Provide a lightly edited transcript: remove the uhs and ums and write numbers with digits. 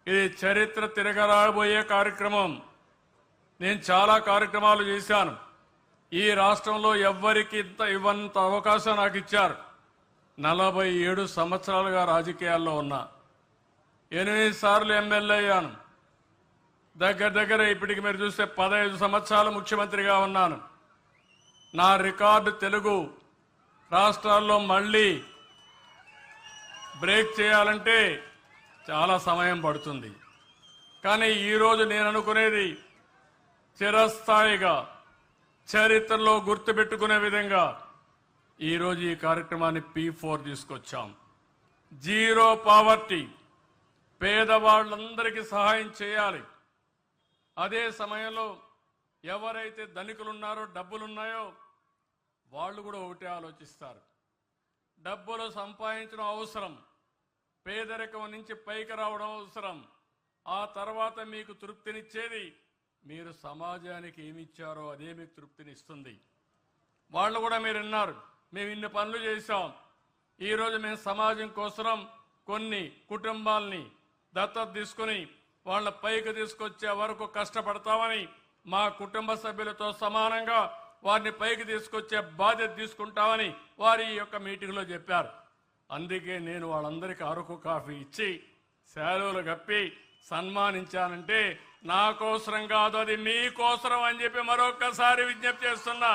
ఇది చరిత్ర తిరగరాబోయే కార్యక్రమం. నేను చాలా కార్యక్రమాలు చేశాను. ఈ రాష్ట్రంలో ఎవ్వరికి ఇవ్వనంత అవకాశం నాకు ఇచ్చారు. 47 సంవత్సరాలుగా రాజకీయాల్లో ఉన్నా. 8 సార్లు ఎమ్మెల్యే అయ్యాను. దగ్గర ఇప్పటికి మీరు చూస్తే 15 సంవత్సరాలు ముఖ్యమంత్రిగా ఉన్నాను. నా రికార్డు తెలుగు రాష్ట్రాల్లో మళ్ళీ బ్రేక్ చేయాలంటే చాలా సమయం పడుతుంది. కానీ ఈరోజు నేను అనుకునేది చిరస్థాయిగా చరిత్రలో గుర్తుపెట్టుకునే విధంగా ఈరోజు ఈ కార్యక్రమాన్ని P4 తీసుకొచ్చాం. జీరో పావర్టీ, పేదవాళ్ళందరికీ సహాయం చేయాలి. అదే సమయంలో ఎవరైతే ధనికులున్నారో డబ్బులున్నాయో వాళ్ళు కూడా ఒకటే ఆలోచిస్తారు. డబ్బులు సంపాదించడం అవసరం, పేదరికం నుంచి పైకి రావడం అవసరం. ఆ తర్వాత మీకు తృప్తినిచ్చేది మీరు సమాజానికి ఏమి ఇచ్చారో అదే మీకు తృప్తినిస్తుంది. వాళ్ళు కూడా మీరు విన్నారు, మేము ఇన్ని పనులు చేశాం. ఈరోజు మేము సమాజం కోసం కొన్ని కుటుంబాలని దత్తత తీసుకుని వాళ్ళ పైకి తీసుకొచ్చే వరకు కష్టపడతామని మా కుటుంబ సభ్యులతో సమానంగా వారిని పైకి తీసుకొచ్చే బాధ్యత తీసుకుంటామని వారి యొక్క మీటింగ్లో చెప్పారు. అందుకే నేను వాళ్ళందరికీ అరకు కాఫీ ఇచ్చి శాలువలు కప్పి సన్మానించానంటే నా కోసరం కాదు, అది మీకోసరం అని చెప్పి మరొక్కసారి విజ్ఞప్తి చేస్తున్నా.